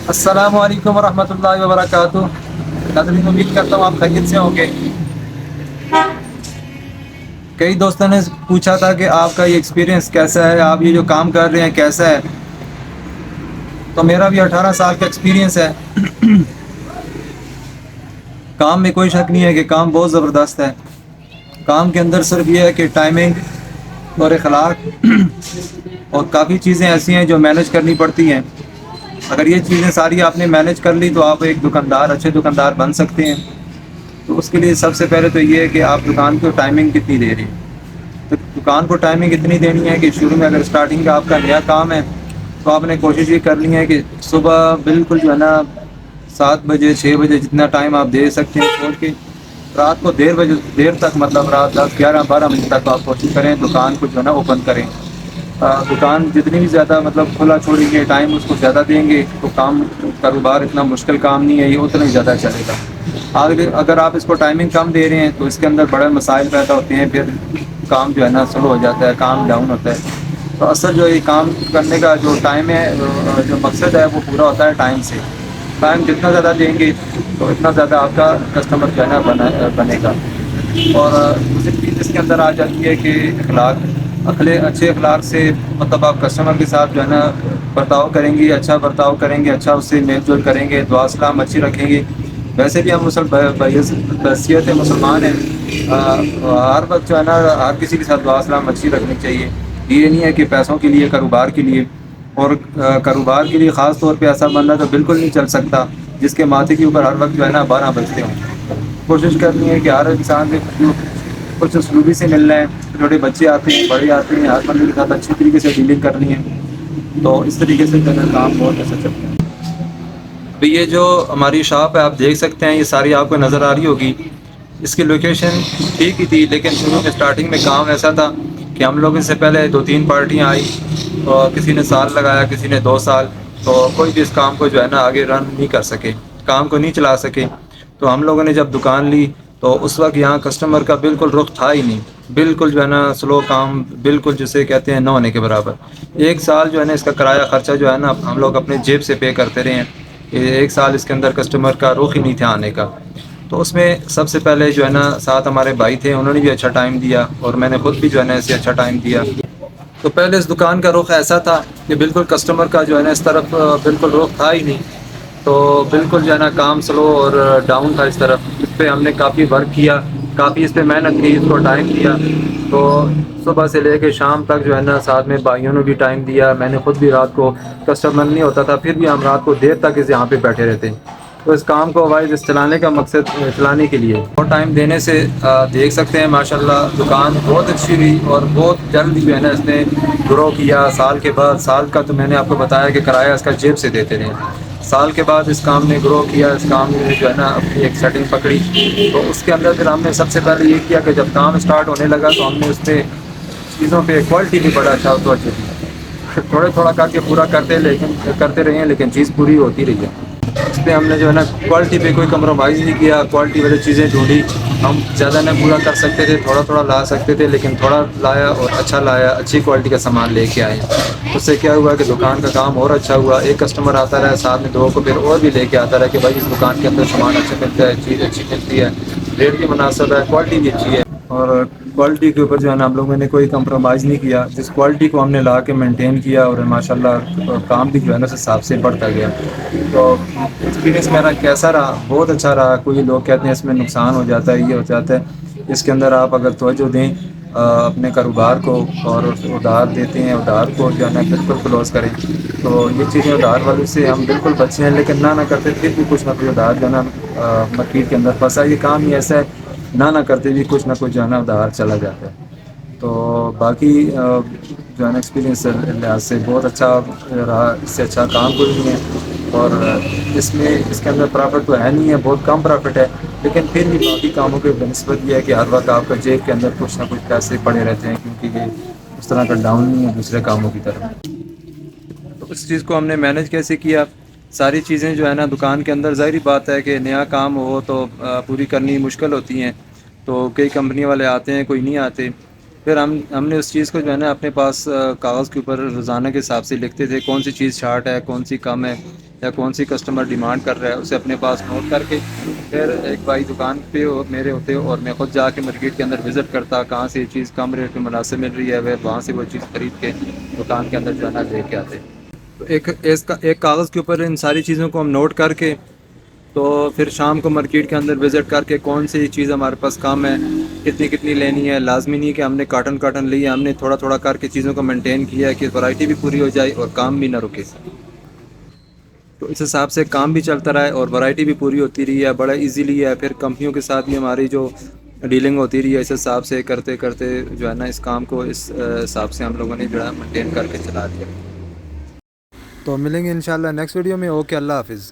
السلام علیکم ورحمۃ اللہ وبرکاتہ۔ ناظرین، امید کرتا ہوں آپ خیریت سے ہوں گے۔ کئی دوستوں نے پوچھا تھا کہ آپ کا یہ ایکسپیرینس کیسا ہے، آپ یہ جو کام کر رہے ہیں کیسا ہے۔ تو میرا بھی 18 سال کا ایکسپیرینس ہے۔ کام میں کوئی شک نہیں ہے کہ کام بہت زبردست ہے۔ کام کے اندر صرف یہ ہے کہ ٹائمنگ اور اخلاق اور کافی چیزیں ایسی ہیں جو مینیج کرنی پڑتی ہیں۔ اگر یہ چیزیں ساری آپ نے مینیج کر لی تو آپ ایک دکاندار، اچھے دکاندار بن سکتے ہیں۔ تو اس کے لیے سب سے پہلے تو یہ ہے کہ آپ دکان کو ٹائمنگ کتنی دے رہے ہیں۔ تو دکان کو ٹائمنگ اتنی دینی ہے کہ شروع میں اگر اسٹارٹنگ کا آپ کا نیا کام ہے تو آپ نے کوشش یہ کرنی ہے کہ صبح بالکل جو ہے نا 7 بجے 6 بجے جتنا ٹائم آپ دے سکتے ہیں چھوڑ کے رات کو دیر تک، مطلب رات 10 11 12 بجے تک آپ کوشش کریں دکان کو جو ہے نا اوپن کریں۔ دکان جتنی بھی زیادہ مطلب کھلا چھوڑیں گے، ٹائم اس کو زیادہ دیں گے تو کاروبار اتنا مشکل کام نہیں ہے، یہ اتنا ہی زیادہ چلے گا۔ اگر آپ اس کو ٹائمنگ کم دے رہے ہیں تو اس کے اندر بڑے مسائل پیدا ہوتے ہیں، پھر کام جو ہے نا سلو ہو جاتا ہے، کام ڈاؤن ہوتا ہے۔ تو اصل جو یہ کام کرنے کا جو ٹائم ہے، جو مقصد ہے وہ پورا ہوتا ہے ٹائم سے۔ ٹائم جتنا زیادہ دیں گے تو اتنا زیادہ آپ کا کسٹمر جو ہے نا بنے گا۔ اور دوسری چیز اس کے اندر آ جاتی ہے کہ اچھے اخلاق سے، مطلب آپ کسٹمر کے ساتھ جو ہے نا برتاؤ کریں گے، اچھا برتاؤ کریں گے، اچھا اس سے میل جول کریں گے، دعا سلام اچھی رکھیں گے۔ ویسے بھی ہم بحیثیت مسلمان ہیں، ہر وقت جو ہے نا ہر کسی کے ساتھ دعا سلام اچھی رکھنی چاہیے۔ یہ نہیں ہے کہ پیسوں کے لیے، کاروبار کے لیے، اور کاروبار کے لیے خاص طور پہ ایسا بندہ تو بالکل نہیں چل سکتا جس کے ماتھے کے اوپر ہر وقت جو ہے نا 12 بجتے ہوں۔ کوشش کرنی ہے کہ ہر انسان سے کچھ سلوبی سے ملنا ہے۔ چھوٹے بچے آتے ہیں، بڑے آتے ہیں، ہر بندے کے ساتھ اچھی طریقے سے ڈیلنگ کرنی ہے۔ تو اس طریقے سے جو ہے کام بہت اچھا چلتا ہے۔ ابھی یہ جو ہماری شاپ ہے آپ دیکھ سکتے ہیں، یہ ساری آپ کو نظر آ رہی ہوگی۔ اس کی لوکیشن ٹھیک ہی تھی، لیکن شروع میں اسٹارٹنگ میں کام ایسا تھا کہ ہم لوگ اس سے پہلے 2 3 پارٹیاں آئی، اور کسی نے سال لگایا، کسی نے 2 سال، تو کوئی بھی اس کام کو جو ہے نا آگے رن نہیں کر سکے، کام کو نہیں چلا سکے۔ تو ہم لوگوں نے جب دکان لی تو اس وقت یہاں کسٹمر کا بالکل رخ تھا ہی نہیں، بالکل جو ہے نا سلو کام، بالکل جسے کہتے ہیں نہ ہونے کے برابر۔ 1 سال جو ہے نا اس کا کرایہ خرچہ جو ہے نا ہم لوگ اپنے جیب سے پے کرتے رہے ہیں۔ 1 سال اس کے اندر کسٹمر کا رخ ہی نہیں تھا آنے کا۔ تو اس میں سب سے پہلے جو ہے نا ساتھ ہمارے بھائی تھے، انہوں نے بھی اچھا ٹائم دیا، اور میں نے خود بھی جو ہے نا اسے اچھا ٹائم دیا۔ تو پہلے اس دکان کا رخ ایسا تھا کہ بالکل کسٹمر کا جو ہے نا اس طرف بالکل رخ تھا ہی نہیں، تو بالکل جو ہے نا کام سلو اور ڈاؤن تھا اس طرف۔ اس پہ ہم نے کافی ورک کیا، کافی اس پہ محنت کی، اس کو ٹائم دیا۔ تو صبح سے لے کے شام تک جو ہے نا ساتھ میں بھائیوں نے بھی ٹائم دیا، میں نے خود بھی رات کو، کسٹمر نہیں ہوتا تھا پھر بھی ہم رات کو دیر تک اس یہاں پہ بیٹھے رہتے۔ تو اس کام کو وائز چلانے کا مقصد، چلانے کے لیے اور ٹائم دینے سے دیکھ سکتے ہیں ماشاءاللہ دکان بہت اچھی ہوئی، اور بہت جلد جو ہے نا اس نے گرو کیا۔ سال کے بعد، سال کا تو میں نے آپ کو بتایا کہ کرایہ اس کا جیب سے دیتے رہے، سال کے بعد اس کام نے گرو کیا، اس کام نے جو ہے نا اپنی ایک سیٹنگ پکڑی۔ تو اس کے اندر پھر ہم نے سب سے پہلے یہ کیا کہ جب کام اسٹارٹ ہونے لگا تو ہم نے اس پہ چیزوں پہ کوالٹی بھی بڑا اچھا توجہ دی۔ تھوڑا کر کے پورا کرتے رہے ہیں، لیکن چیز پوری ہوتی رہی ہے۔ اس پہ ہم نے جو ہے نا کوالٹی پہ کوئی کمپرومائز نہیں کیا، کوالٹی والی چیزیں ڈھونڈی۔ ہم زیادہ نہ پورا کر سکتے تھے، تھوڑا لا سکتے تھے، لیکن تھوڑا لایا اور اچھا لایا، اچھی کوالٹی کا سامان لے کے آئے۔ اس سے کیا ہوا کہ دکان کا کام اور اچھا ہوا، ایک کسٹمر آتا رہا، ساتھ میں 2 کو پھر اور بھی لے کے آتا رہا کہ بھائی اس دکان کے اندر سامان اچھا ملتا ہے، چیز اچھی ملتی ہے، ریٹ بھی مناسب ہے، کوالٹی بھی اچھی ہے۔ اور کوالٹی کے اوپر جو ہے نا ہم لوگوں نے کوئی کمپرومائز نہیں کیا، جس کوالٹی کو ہم نے لا کے مینٹین کیا، اور ماشاءاللہ کام بھی جو ہے نا اس حساب سے بڑھتا گیا۔ تو ایکسپیرینس میرا کیسا رہا؟ بہت اچھا رہا۔ کوئی لوگ کہتے ہیں اس میں نقصان ہو جاتا ہے، یہ ہو جاتا ہے، اس کے اندر آپ اگر توجہ دیں اپنے کاروبار کو، اور ادھار دیتے ہیں، ادھار کو جو ہے نا بالکل کلوز کریں۔ تو یہ چیزیں ادھار والے سے ہم بالکل بچے ہیں، لیکن نہ کرتے پھر بھی کچھ نہ کچھ ادھار جو ہے نا مارکیٹ کے اندر پھنسا۔ یہ کام ہی ایسا ہے، نہ کرتے بھی کچھ نہ کچھ جو ہے نا ادھار چلا جاتا ہے۔ تو باقی جو ہے نا ایکسپیرینس لحاظ سے بہت اچھا رہا، اس سے اچھا کام کوئی نہیں ہے۔ اور اس کے اندر پرافٹ تو ہے نہیں ہے، بہت کم پرافٹ ہے، لیکن پھر بھی باقی کاموں کے بنسبت یہ ہے کہ ہر وقت آپ کا جیب کے اندر کچھ نہ کچھ پیسے پڑے رہتے ہیں، کیونکہ یہ اس طرح کا ڈاؤن نہیں ہے دوسرے کاموں کی طرف۔ تو اس چیز کو ہم نے مینیج کیسے کیا؟ ساری چیزیں جو ہے نا دکان کے اندر، ظاہری بات ہے کہ نیا کام ہو تو پوری کرنی مشکل ہوتی ہیں، تو کئی کمپنی والے آتے ہیں، کوئی نہیں آتے۔ پھر ہم نے اس چیز کو جو ہے نا اپنے پاس کاغذ کے اوپر روزانہ کے حساب سے لکھتے تھے، کون سی چیز شارٹ ہے، کون سی کم ہے، یا کون سی کسٹمر ڈیمانڈ کر رہا ہے اسے اپنے پاس نوٹ کر کے پھر ایک بھائی دکان پہ میرے ہوتے اور میں خود جا کے مارکیٹ کے اندر وزٹ کرتا کہاں سے یہ چیز کم ریٹ میں مناسب مل رہی ہے وہاں سے وہ چیز خرید کے دکان کے اندر جو ہے نا لے کے آتے. تو ایک کاغذ کے اوپر ان ساری چیزوں کو ہم نوٹ کر کے تو پھر شام کو مارکیٹ کے اندر وزٹ کر کے کون سی چیز ہمارے پاس کم ہے کتنی لینی ہے. لازمی نہیں کہ ہم نے کاٹن لی ہے, ہم نے تھوڑا تھوڑا کر کے چیزوں کو مینٹین کیا ہے کہ ورائٹی بھی پوری ہو جائے اور کام بھی نہ رکے. تو اس حساب سے کام بھی چلتا رہا ہے اور ورائٹی بھی پوری ہوتی رہی ہے, بڑا ایزیلی ہے. پھر کمپنیوں کے ساتھ بھی ہماری جو ڈیلنگ ہوتی رہی ہے اس حساب سے کرتے جو ہے نا اس کام کو اس حساب سے ہم لوگوں نے جو ہے مینٹین کر کے چلا دیا. تو ملیں گے انشاءاللہ نیکسٹ ویڈیو میں. اوکے, اللہ حافظ.